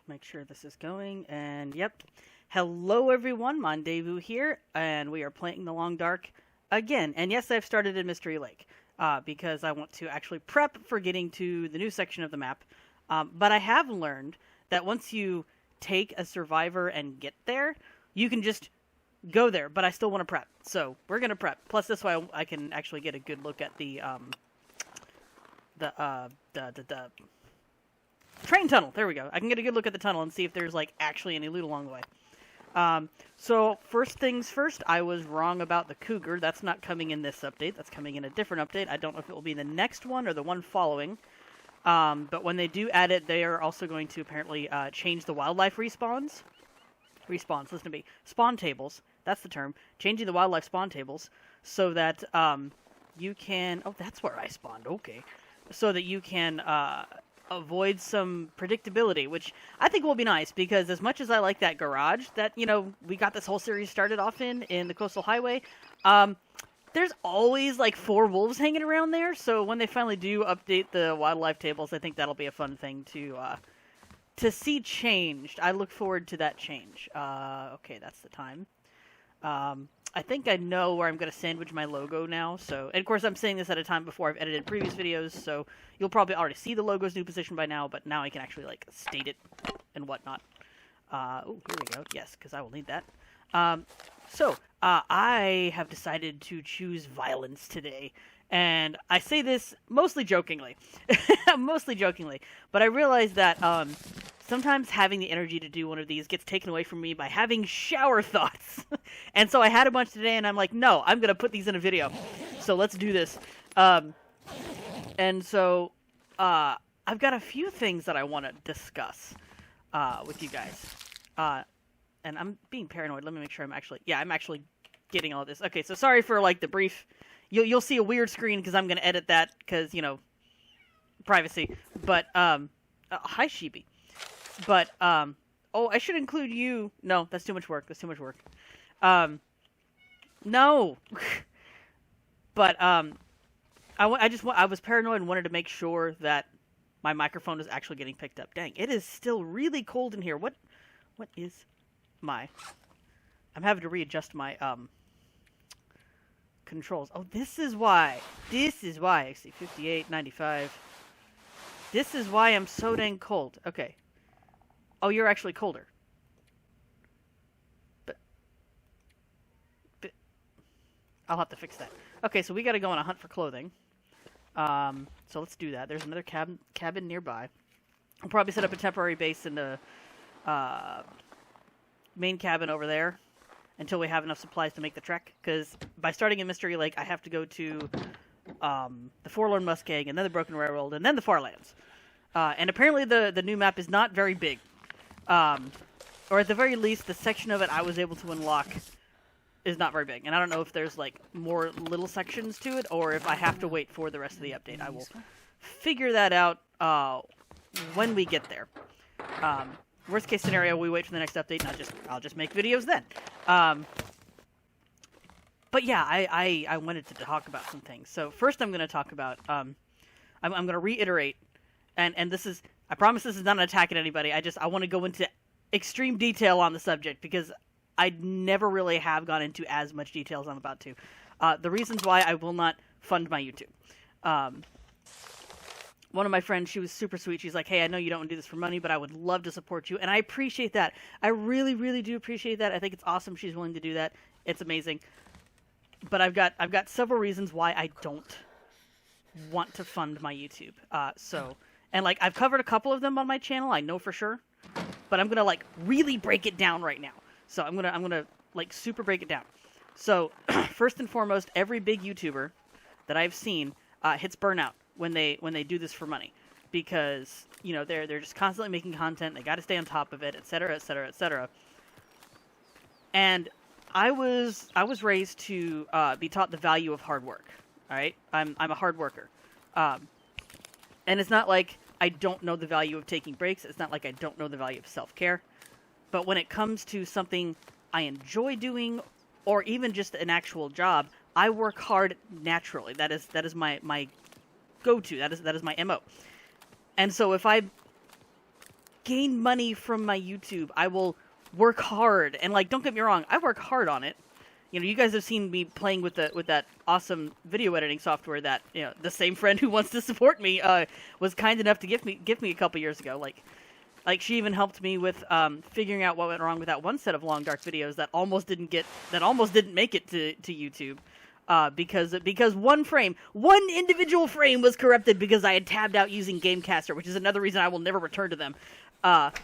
make sure this is going, and yep. Hello everyone, Mondevu here, and we are playing The Long Dark again. And yes, I've started in Mystery Lake, because I want to actually prep for getting to the new section of the map. But I have learned that once you take a survivor and get there, you can just go there, but I still want to prep. So we're going to prep. Plus this way I can actually get a good look at the train tunnel. There we go. I can get a good look at the tunnel and see if there's like actually any loot along the way. So first things first, I was wrong about the cougar. That's not coming in this update. That's coming in a different update. I don't know if it will be in the next one or the one following. But when they do add it, they are also going to apparently change the wildlife respawns. Listen to me. Spawn tables. That's the term. Changing the wildlife spawn tables so that you can... Oh, that's where I spawned. Okay. So that you can avoid some predictability, which I think will be nice, because as much as I like that garage that, you know, we got this whole series started off in the Coastal Highway, there's always like 4 wolves hanging around there, so when they finally do update the wildlife tables, I think that'll be a fun thing to see changed. I look forward to that change. Okay, that's the time. I think I know where I'm going to sandwich my logo now. So, and of course, I'm saying this at a time before I've edited previous videos, so you'll probably already see the logo's new position by now, but now I can actually, like, state it and whatnot. Oh, here we go. Yes, because I will need that. I have decided to choose violence today. And I say this mostly jokingly. Mostly jokingly. But I realize that, sometimes having the energy to do one of these gets taken away from me by having shower thoughts. And so I had a bunch today, and I'm like, no, I'm going to put these in a video. So let's do this. I've got a few things that I want to discuss with you guys. And I'm being paranoid. Let me make sure I'm actually getting all this. Okay, so sorry for, like, the brief... You'll see a weird screen because I'm going to edit that because, you know, privacy. But, hi, Sheepy. But, oh, I should include you. No, that's too much work. No. But, I was paranoid and wanted to make sure that my microphone is actually getting picked up. Dang, it is still really cold in here. What is my... I'm having to readjust my, controls. Oh, this is why. I see 58, 95. This is why I'm so dang cold. Okay. Oh, you're actually colder. But I'll have to fix that. Okay, so we gotta go on a hunt for clothing. So let's do that. There's another cabin nearby. I'll probably set up a temporary base in the main cabin over there until we have enough supplies to make the trek. Because by starting in Mystery Lake, I have to go to the Forlorn Muskeg, and then the Broken Railroad, and then the Farlands. And apparently the new map is not very big. Or at the very least, the section of it I was able to unlock is not very big. And I don't know if there's, like, more little sections to it, or if I have to wait for the rest of the update. I will figure that out when we get there. Worst case scenario, we wait for the next update, and I'll just make videos then. But yeah, I wanted to talk about some things. So first I'm going to talk about, I'm going to reiterate, and this is, I promise this is not an attack at anybody. I want to go into extreme detail on the subject, because I never really have gone into as much detail as I'm about to. The reasons why I will not fund my YouTube. One of my friends, she was super sweet. She's like, hey, I know you don't do this for money, but I would love to support you. And I appreciate that. I really, really do appreciate that. I think it's awesome she's willing to do that. It's amazing. But I've got several reasons why I don't want to fund my YouTube. And like, I've covered a couple of them on my channel, I know for sure. But I'm going to, like, really break it down right now. So I'm going to like, super break it down. So, first and foremost, every big YouTuber that I've seen hits burnout when they do this for money, because, you know, they're just constantly making content. They got to stay on top of it, etc., etc., etc. And I was raised to be taught the value of hard work. All right, I'm a hard worker, and it's not like I don't know the value of taking breaks. It's not like I don't know the value of self-care. But when it comes to something I enjoy doing, or even just an actual job, I work hard naturally. That is my go-to. That is my MO. And so if I gain money from my YouTube, I will work hard. And like, don't get me wrong, I work hard on it. You know, you guys have seen me playing with that awesome video editing software that, you know, the same friend who wants to support me was kind enough to give me a couple years ago. Like she even helped me with figuring out what went wrong with that one set of long dark videos that almost didn't make it to YouTube. Because one individual frame was corrupted because I had tabbed out using Gamecaster, which is another reason I will never return to them. But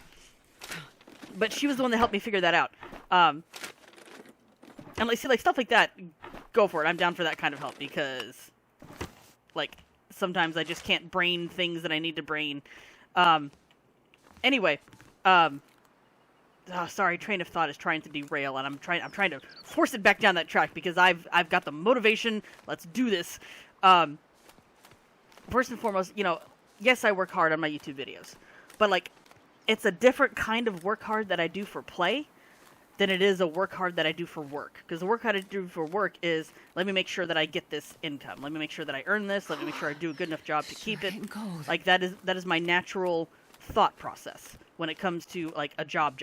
she was the one that helped me figure that out. And like, see, like stuff like that, go for it. I'm down for that kind of help because, like, sometimes I just can't brain things that I need to brain. Anyway, sorry, train of thought is trying to derail, and I'm trying to force it back down that track because I've got the motivation. Let's do this. First and foremost, you know, yes, I work hard on my YouTube videos, but like, it's a different kind of work hard that I do for play than it is a work hard that I do for work. Because the work hard I do for work is, let me make sure that I get this income. Let me make sure that I earn this. Let me make sure I do a good enough job to keep it. Like, that is my natural thought process when it comes to, like, a job.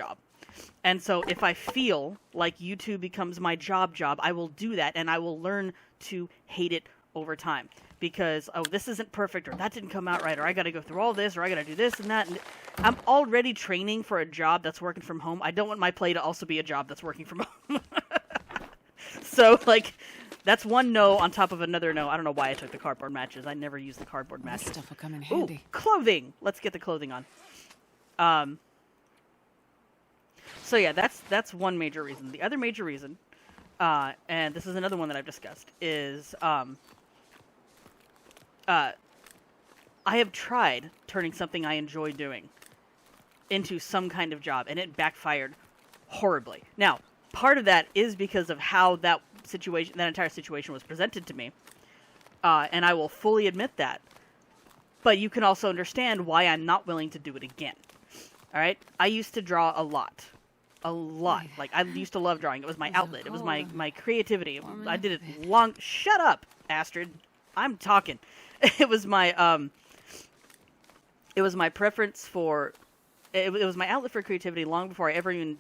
And so if I feel like YouTube becomes my job, I will do that, and I will learn to hate it over time. Because, oh, this isn't perfect, or that didn't come out right, or I gotta go through all this, or I gotta do this and that. And I'm already training for a job that's working from home. I don't want my play to also be a job that's working from home. So, like, that's one no on top of another no. I don't know why I took the cardboard matches. I never use the cardboard matches. This stuff will come in handy. Ooh, clothing! Let's get the clothing on. So yeah, that's one major reason. The other major reason, and this is another one that I've discussed, is I have tried turning something I enjoy doing into some kind of job, and it backfired horribly. Now, part of that is because of how that entire situation was presented to me, and I will fully admit that. But you can also understand why I'm not willing to do it again. All right? I used to draw a lot. Like, I used to love drawing. It was my outlet. It was my creativity. I did it long... Shut up, Astrid. I'm talking. It was my preference for... It was my outlet for creativity long before I ever even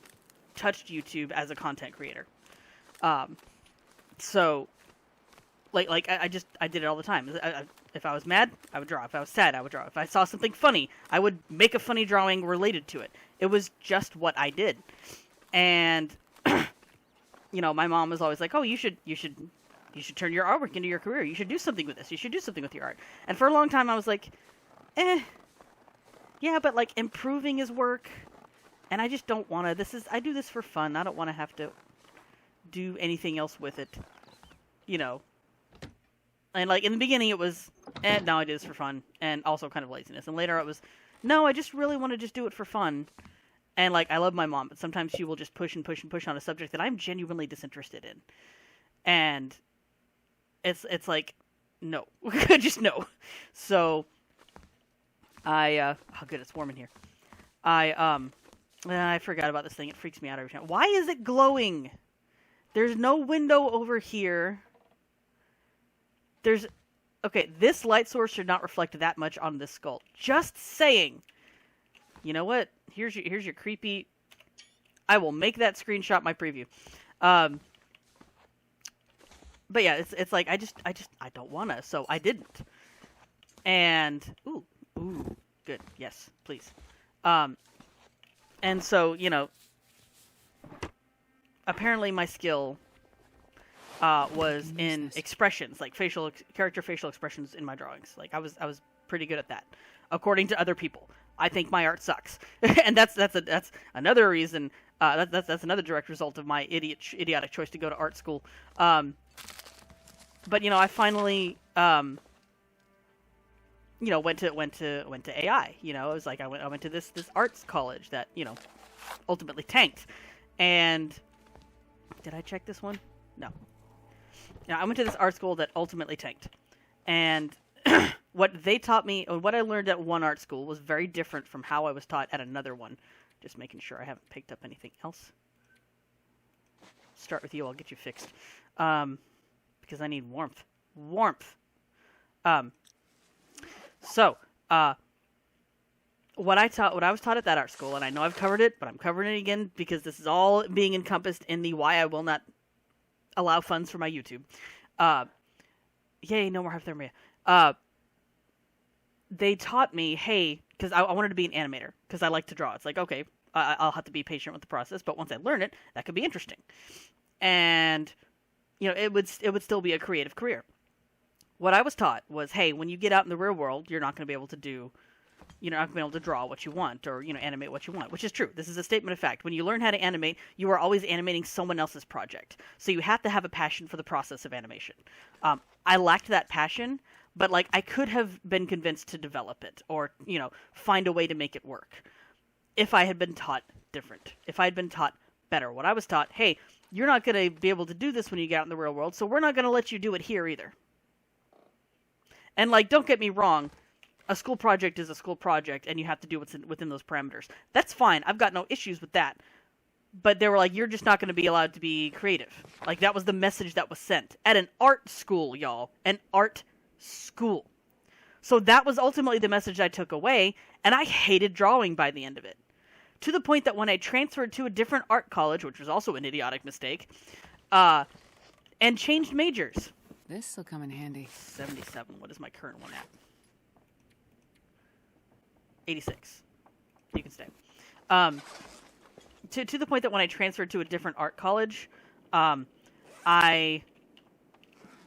touched YouTube as a content creator. So, like I did it all the time. If I was mad, I would draw. If I was sad, I would draw. If I saw something funny, I would make a funny drawing related to it. It was just what I did. And, you know, my mom was always like, oh, you should turn your artwork into your career. You should do something with this. You should do something with your art. And for a long time, I was like, yeah, but, like, improving is work. And I just don't want to. I do this for fun. I don't want to have to do anything else with it. You know. And, like, in the beginning, it was, no, I do this for fun. And also kind of laziness. And later, it was, no, I just really want to just do it for fun. And, like, I love my mom, but sometimes she will just push and push and push on a subject that I'm genuinely disinterested in. And it's like, no. Just no. So, oh, good, it's warm in here. I forgot about this thing. It freaks me out every time. Why is it glowing? There's no window over here. Okay, this light source should not reflect that much on this skull. Just saying. You know what? Here's your creepy... I will make that screenshot my preview. But yeah, it's like, I don't wanna, so I didn't. And, ooh, good, yes, please. And so, you know, apparently my skill was in expressions, like character facial expressions in my drawings. Like, I was pretty good at that, according to other people. I think my art sucks, and that's another reason. That's another direct result of my idiotic choice to go to art school. But you know, I finally you know, went to AI. You know, it was like I went to this arts college that, you know, ultimately tanked. And did I check this one? No. Now, I went to this art school that ultimately tanked. And what they taught me, or what I learned at one art school, was very different from how I was taught at another one. Just making sure I haven't picked up anything else. Start with you, I'll get you fixed. Because I need warmth. Warmth! So, what I was taught at that art school, and I know I've covered it, but I'm covering it again because this is all being encompassed in the why I will not allow funds for my YouTube. Yay, no more hypothermia. They taught me, hey, because I wanted to be an animator because I like to draw. It's like, okay, I'll have to be patient with the process, but once I learn it, that could be interesting. And it would still be a creative career. What I was taught was, hey, when you get out in the real world, you're not going to be able to do, you're not going to be able to draw what you want or, animate what you want, which is true. This is a statement of fact. When you learn how to animate, you are always animating someone else's project. So you have to have a passion for the process of animation. I lacked that passion, but I could have been convinced to develop it or, find a way to make it work if I had been taught different, if I had been taught better. What I was taught, hey, you're not going to be able to do this when you get out in the real world, so we're not going to let you do it here either. And, don't get me wrong, a school project is a school project, and you have to do what's within those parameters. That's fine. I've got no issues with that. But they were like, you're just not going to be allowed to be creative. That was the message that was sent. At an art school, y'all. An art school. So that was ultimately the message I took away, and I hated drawing by the end of it. To the point that when I transferred to a different art college, which was also an idiotic mistake, and changed majors. This'll come in handy. 77. What is my current one at? 86. You can stay. To the point that when I transferred to a different art college, I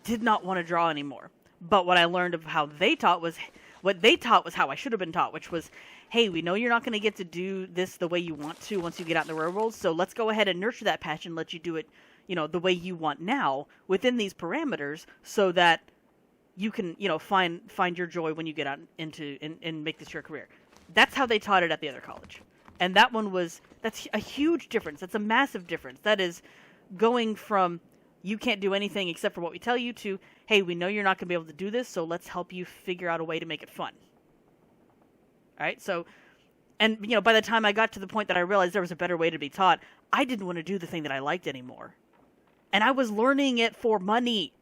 did not want to draw anymore. But what I learned of how they taught was, what they taught was how I should have been taught, which was, hey, we know you're not going to get to do this the way you want to once you get out in the real world, so let's go ahead and nurture that passion, let you do it, the way you want now within these parameters, so that you can, find your joy when you get out into and make this your career. That's how they taught it at the other college. And that's a huge difference. That's a massive difference. That is going from you can't do anything except for what we tell you to, hey, we know you're not going to be able to do this, so let's help you figure out a way to make it fun. All right? So, and, by the time I got to the point that I realized there was a better way to be taught, I didn't want to do the thing that I liked anymore. And I was learning it for money.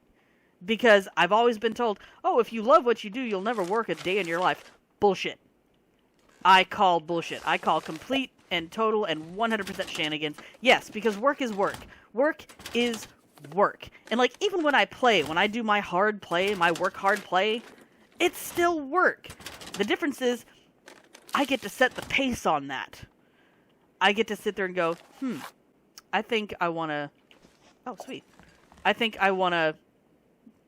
Because I've always been told, oh, if you love what you do, you'll never work a day in your life. Bullshit. I call bullshit. I call complete and total and 100% shenanigans. Yes, because work is work. Work is work. And even when I do my hard play, my work hard play, it's still work. The difference is I get to set the pace on that. I get to sit there and go, I think I want to, oh, sweet. I think I want to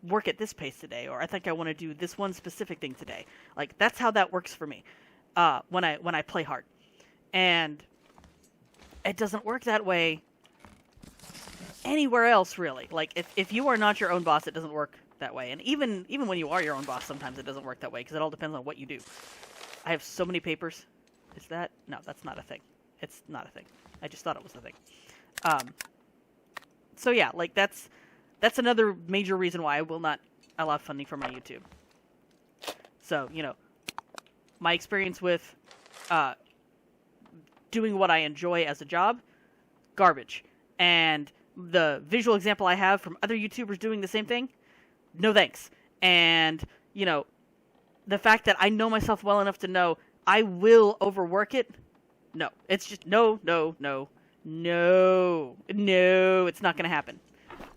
work at this pace today, or I think I want to do this one specific thing today. That's how that works for me. When I play hard. And it doesn't work that way anywhere else, really. If you are not your own boss, it doesn't work that way. And even when you are your own boss, sometimes it doesn't work that way, because it all depends on what you do. I have so many papers. Is that? No, that's not a thing. It's not a thing. I just thought it was a thing. So yeah, that's another major reason why I will not allow funding for my YouTube. So, my experience with doing what I enjoy as a job, garbage. And the visual example I have from other YouTubers doing the same thing, no thanks. And, the fact that I know myself well enough to know I will overwork it, no. It's just no, it's not going to happen.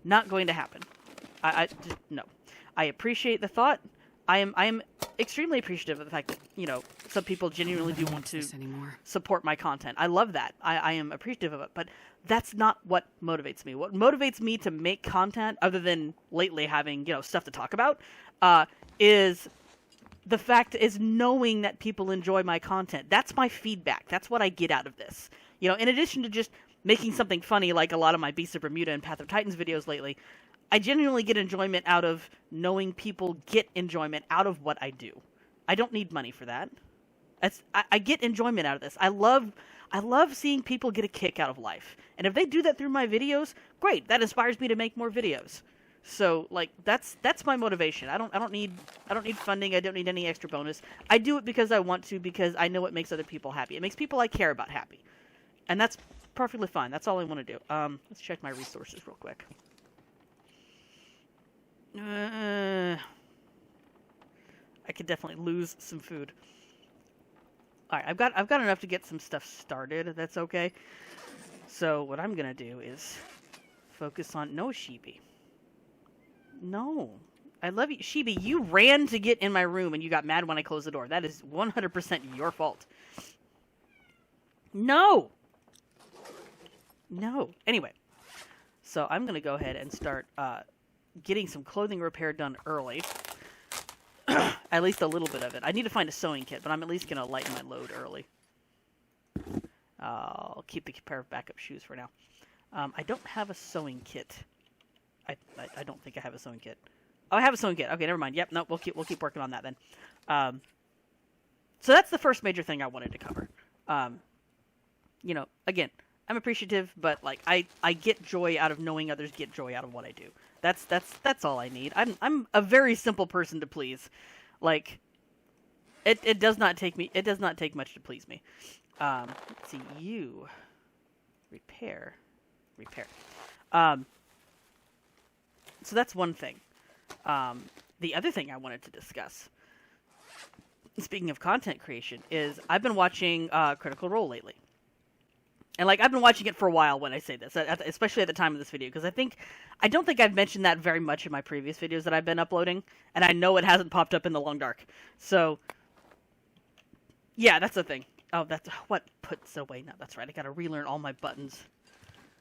Not going to happen. I just, no. I appreciate the thought. I am extremely appreciative of the fact that, some people genuinely do want to support my content. I love that. I am appreciative of it, but that's not what motivates me. What motivates me to make content, other than lately having, stuff to talk about, is the fact is knowing that people enjoy my content. That's my feedback. That's what I get out of this. In addition to just making something funny like a lot of my Beast of Bermuda and Path of Titans videos lately, I genuinely get enjoyment out of knowing people get enjoyment out of what I do. I don't need money for that. I get enjoyment out of this. I love seeing people get a kick out of life. And if they do that through my videos, great. That inspires me to make more videos. So that's my motivation. I don't need funding. I don't need any extra bonus. I do it because I want to, because I know it makes other people happy. It makes people I care about happy. And that's perfectly fine. That's all I want to do. Let's check my resources real quick. I could definitely lose some food. Alright, I've got enough to get some stuff started. That's okay. So what I'm gonna do is focus on no Sheepy. No. I love you. Sheepy, you ran to get in my room and you got mad when I closed the door. That is 100% your fault. No! No. Anyway. So I'm going to go ahead and start getting some clothing repair done early. At least a little bit of it. I need to find a sewing kit, but I'm at least going to lighten my load early. I'll keep the pair of backup shoes for now. I don't have a sewing kit. I don't think I have a sewing kit. Oh, I have a sewing kit. Okay, never mind. Yep, no, we'll keep working on that then. So that's the first major thing I wanted to cover. You know, again, I'm appreciative, but like I get joy out of knowing others get joy out of what I do. That's all I need. I'm a very simple person to please. Like it does not take much to please me. Let's see, you repair. So that's one thing. The other thing I wanted to discuss, speaking of content creation, is I've been watching Critical Role lately. And, like, I've been watching it for a while when I say this, especially at the time of this video, because I don't think I've mentioned that very much in my previous videos that I've been uploading, and I know it hasn't popped up in the long dark. So, yeah, that's the thing. Oh, that's what puts away. No, that's right. I gotta relearn all my buttons.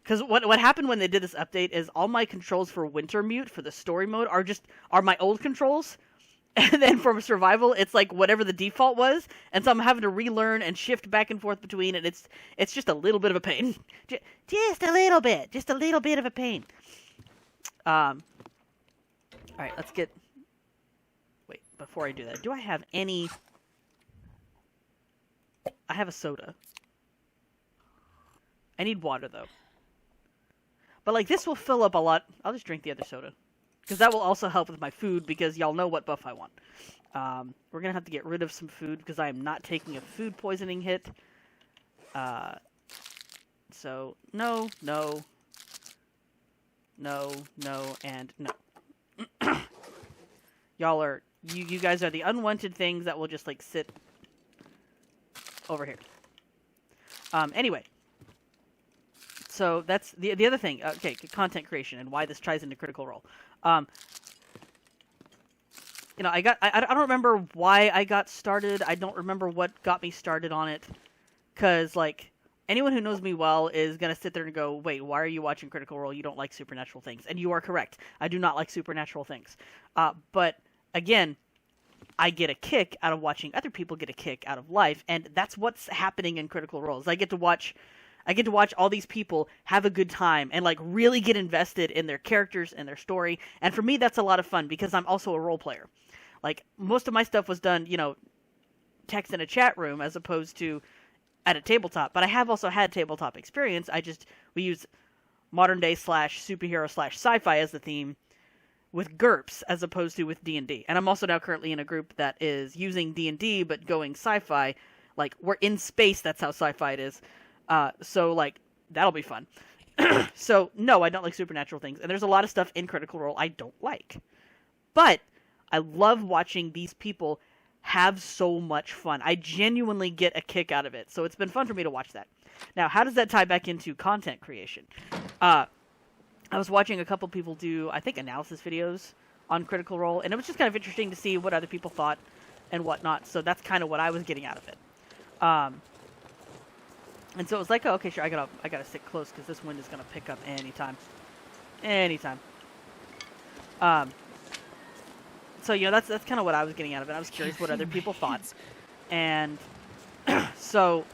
Because what happened when they did this update is all my controls for Wintermute, for the story mode, are my old controls. And then for survival, it's like whatever the default was, and so I'm having to relearn and shift back and forth between, and it's just a little bit of a pain. Just a little bit of a pain. All right, let's get... Wait, before I do that, do I have any... I have a soda. I need water, though. But, like, this will fill up a lot. I'll just drink the other soda. Because that will also help with my food, because y'all know what buff I want. We're going to have to get rid of some food, because I am not taking a food poisoning hit. So, no, and no. Y'all are... You guys are the unwanted things that will just, like, sit over here. Anyway. So that's the other thing. Okay, content creation and why this ties into Critical Role. You know, I don't remember why I got started. I don't remember what got me started on it. Because, like, anyone who knows me well is going to sit there and go, wait, why are you watching Critical Role? You don't like supernatural things. And you are correct. I do not like supernatural things. But, again, I get a kick out of watching other people get a kick out of life. And that's what's happening in Critical Roles. I get to watch all these people have a good time and, like, really get invested in their characters and their story. And for me, that's a lot of fun because I'm also a role player. Like, most of my stuff was done, you know, text in a chat room as opposed to at a tabletop. But I have also had tabletop experience. We use modern day / superhero / sci-fi as the theme with GURPS as opposed to with D&D. And I'm also now currently in a group that is using D&D but going sci-fi. Like, we're in space, that's how sci-fi it is. So, like, that'll be fun. So, no, I don't like supernatural things. And there's a lot of stuff in Critical Role I don't like. But I love watching these people have so much fun. I genuinely get a kick out of it. So it's been fun for me to watch that. Now, how does that tie back into content creation? I was watching a couple people do, I think, analysis videos on Critical Role. And it was just kind of interesting to see what other people thought and whatnot. So that's kind of what I was getting out of it. And so it was like, oh, okay, sure, I gotta sit close because this wind is gonna pick up anytime. So, you know, that's kind of what I was getting out of it. I was curious what other people thought. And so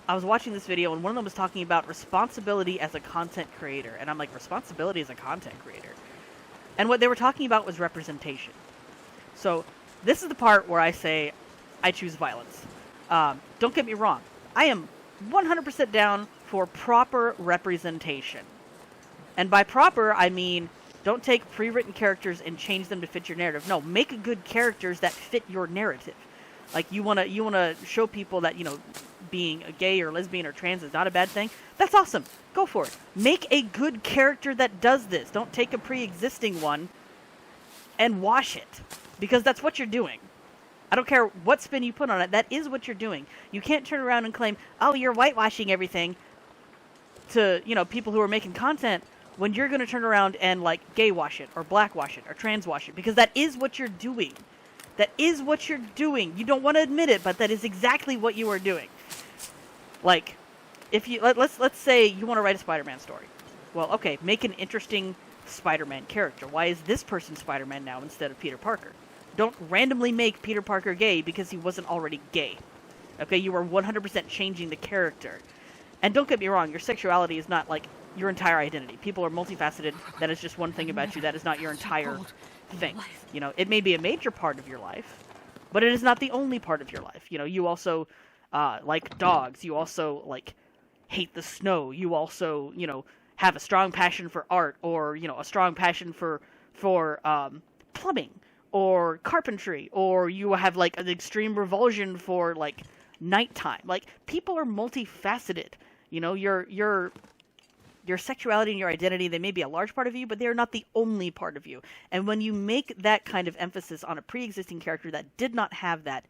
I was watching this video, and one of them was talking about responsibility as a content creator. And I'm like, responsibility as a content creator? And what they were talking about was representation. So this is the part where I say I choose violence. Don't get me wrong. I am 100% down for proper representation. And by proper, I mean, don't take pre-written characters and change them to fit your narrative. No, make good characters that fit your narrative. Like, you wanna show people that, you know, being gay or lesbian or trans is not a bad thing. That's awesome. Go for it. Make a good character that does this. Don't take a pre-existing one and wash it. Because that's what you're doing. I don't care what spin you put on it. That is what you're doing. You can't turn around and claim, oh, you're whitewashing everything to, people who are making content when you're going to turn around and, like, gay wash it or black wash it or trans wash it, because that is what you're doing. That is what you're doing. You don't want to admit it, but that is exactly what you are doing. Like, if you let's say you want to write a Spider-Man story. Well, okay, make an interesting Spider-Man character. Why is this person Spider-Man now instead of Peter Parker? Don't randomly make Peter Parker gay because he wasn't already gay. Okay, you are 100% changing the character. And don't get me wrong, your sexuality is not, like, your entire identity. People are multifaceted. That is just one thing about you. That is not your entire thing. It may be a major part of your life, but it is not the only part of your life. You also like dogs. You also, like, hate the snow. You also, have a strong passion for art, or, a strong passion for plumbing or carpentry, or you have, like, an extreme revulsion for, like, nighttime. Like, people are multifaceted. Your sexuality and your identity, they may be a large part of you, but they are not the only part of you. And when you make that kind of emphasis on a pre-existing character that did not have that,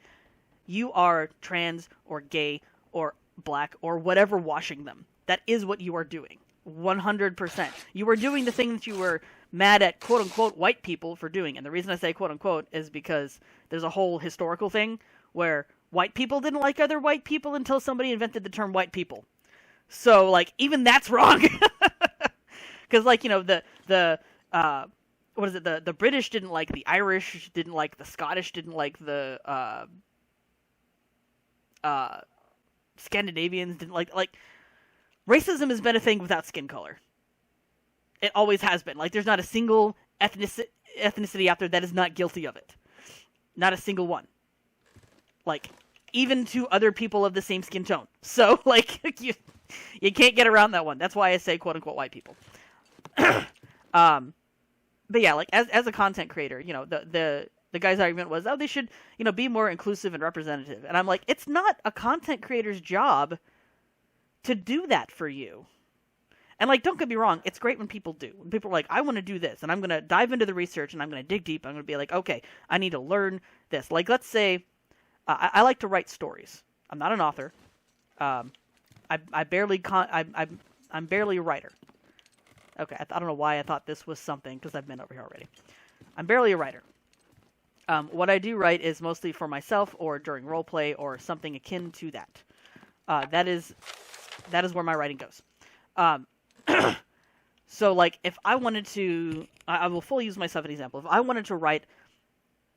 you are trans or gay or black or whatever washing them. That is what you are doing. 100%. You are doing the thing that you were mad at quote-unquote white people for doing. And the reason I say quote-unquote is because there's a whole historical thing where white people didn't like other white people until somebody invented the term white people. So, like, even that's wrong. Because, like, the British didn't like the Irish, didn't like the Scottish, didn't like the Scandinavians, didn't like racism has been a thing without skin color. It always has been. Like, there's not a single ethnicity out there that is not guilty of it. Not a single one. Like, even to other people of the same skin tone. So, like, you can't get around that one. That's why I say quote-unquote white people. But yeah, like, as a content creator, the guy's argument was, oh, they should, be more inclusive and representative. And I'm like, it's not a content creator's job to do that for you. And, like, don't get me wrong, it's great when people do. When people are like, I want to do this, and I'm going to dive into the research, and I'm going to dig deep. I'm going to be like, okay, I need to learn this. Like, let's say, I like to write stories. I'm not an author. I'm barely a writer. Okay, I don't know why I thought this was something, because I've been over here already. I'm barely a writer. What I do write is mostly for myself, or during roleplay, or something akin to that. That is where my writing goes. So, like, if I wanted to, I will fully use myself as an example. If I wanted to write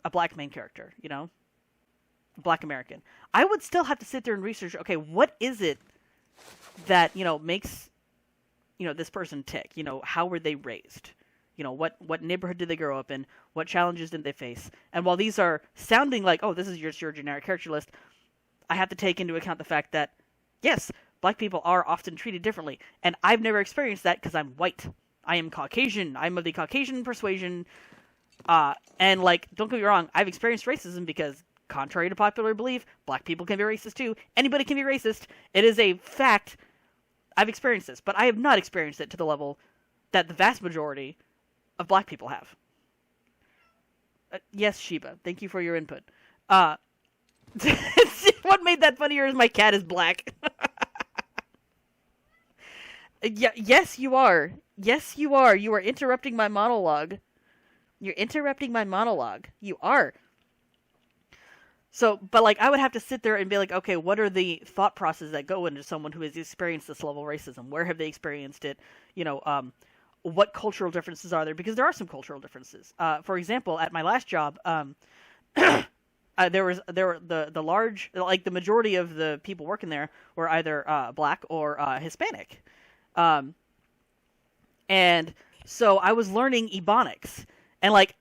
a black main character, Black American, I would still have to sit there and research, okay, what is it that, makes, this person tick? How were they raised? What neighborhood did they grow up in? What challenges did they face? And while these are sounding like, oh, this is your generic character list, I have to take into account the fact that, yes, black people are often treated differently. And I've never experienced that because I'm white. I am Caucasian. I'm of the Caucasian persuasion. And, like, don't get me wrong, I've experienced racism because, contrary to popular belief, black people can be racist too. Anybody can be racist. It is a fact. I've experienced this, but I have not experienced it to the level that the vast majority of black people have. Yes, Sheba, thank you for your input. What made that funnier is my cat is black. Yes, you are. Yes, you are. You are interrupting my monologue. You're interrupting my monologue. You are. So, but, like, I would have to sit there and be like, okay, what are the thought processes that go into someone who has experienced this level of racism? Where have they experienced it? What cultural differences are there? Because there are some cultural differences. For example, at my last job, there were the large, like, the majority of the people working there were either black or Hispanic. And so I was learning Ebonics, and, like,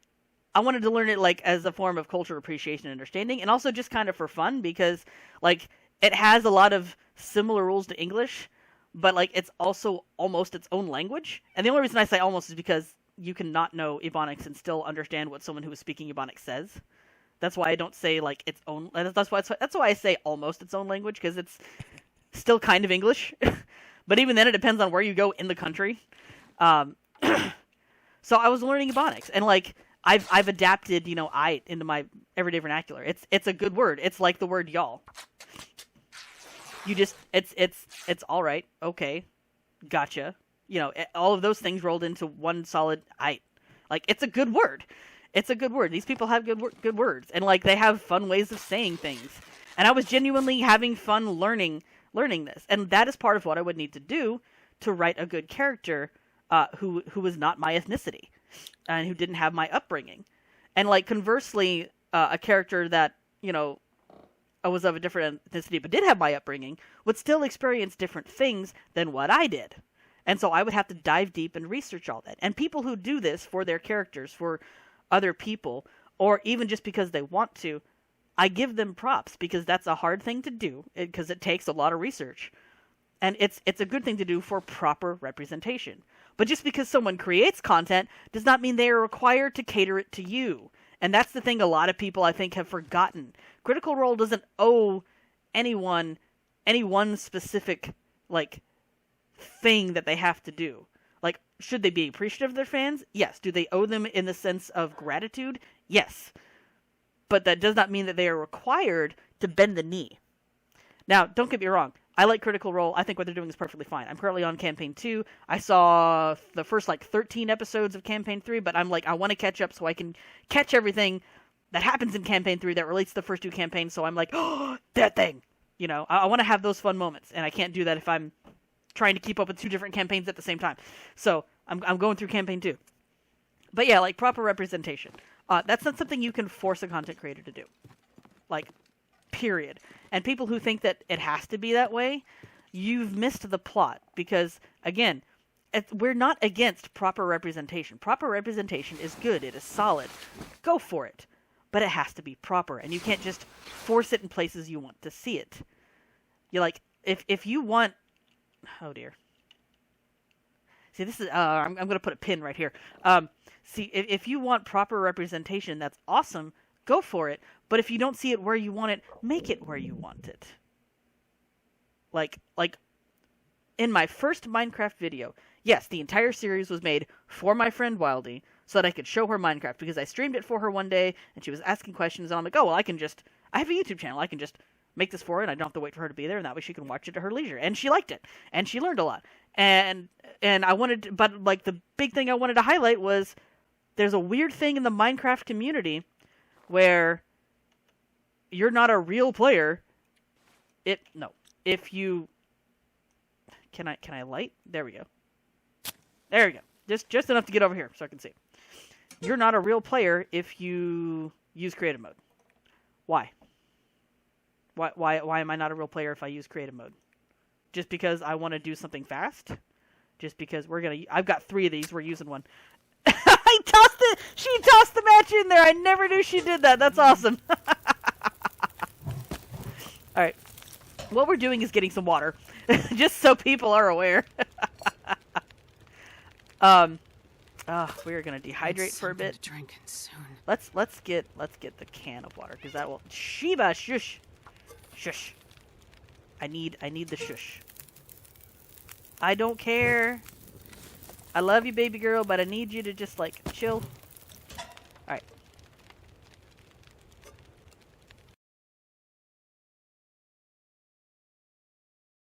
I wanted to learn it, like, as a form of cultural appreciation and understanding, and also just kind of for fun, because, like, it has a lot of similar rules to English, but, like, it's also almost its own language. And the only reason I say almost is because you can not know Ebonics and still understand what someone who is speaking Ebonics says. That's why I don't say, like, its own. That's why I say almost its own language, because it's still kind of English. But even then, it depends on where you go in the country. So I was learning Ebonics, and, like, I've adapted, you know, I into my everyday vernacular. It's a good word. It's like the word y'all. You just it's all right. Okay. Gotcha. You know, all of those things rolled into one solid I. Like, it's a good word. It's a good word. These people have good words, and like they have fun ways of saying things. And I was genuinely having fun learning this, and that is part of what I would need to do to write a good character who was not my ethnicity and who didn't have my upbringing. And like conversely, a character that, you know, was of a different ethnicity but did have my upbringing would still experience different things than what I did. And so I would have to dive deep and research all that. And people who do this for their characters, for other people, or even just because they want to, I give them props, because that's a hard thing to do, because it takes a lot of research. And it's a good thing to do for proper representation. But just because someone creates content does not mean they are required to cater it to you. And that's the thing a lot of people, I think, have forgotten. Critical Role doesn't owe anyone any one specific, like, thing that they have to do. Like, should they be appreciative of their fans? Yes. Do they owe them in the sense of gratitude? Yes. But that does not mean that they are required to bend the knee. Now, don't get me wrong. I like Critical Role. I think what they're doing is perfectly fine. I'm currently on Campaign 2. I saw the first, 13 episodes of Campaign 3, but I'm like, I want to catch up so I can catch everything that happens in Campaign 3 that relates to the first two campaigns, so I'm like, oh, that thing! You know, I want to have those fun moments, and I can't do that if I'm trying to keep up with two different campaigns at the same time. So, I'm going through Campaign 2. But yeah, like, proper representation. That's not something you can force a content creator to do. Like, period. And people who think that it has to be that way, you've missed the plot. Because, again, we're not against proper representation. Proper representation is good. It is solid. Go for it. But it has to be proper. And you can't just force it in places you want to see it. You're like, if you want... Oh, dear. See, this is... I'm going to put a pin right here. See, if you want proper representation, that's awesome. Go for it. But if you don't see it where you want it, make it where you want it. Like, in my first Minecraft video, yes, the entire series was made for my friend Wildy, so that I could show her Minecraft, because I streamed it for her one day, and she was asking questions, and I'm like, oh, well, I have a YouTube channel, I can just make this for her, and I don't have to wait for her to be there, and that way she can watch it at her leisure. And she liked it, and she learned a lot. And I wanted to, but, like, the big thing I wanted to highlight was, there's a weird thing in the Minecraft community where you're not a real player. If you... Can I light? There we go. There we go. Just enough to get over here so I can see. You're not a real player if you use creative mode. Why? Why am I not a real player if I use creative mode? Just because I want to do something fast? Just because I've got 3 of these, we're using one. She tossed the match in there. I never knew she did that. That's awesome. Alright. What we're doing is getting some water. Just so people are aware. We're gonna dehydrate for a bit. Soon. Let's get the can of water, because that will... Shiba, shush. Shush. I need the shush. I don't care. I love you, baby girl, but I need you to just, like, chill.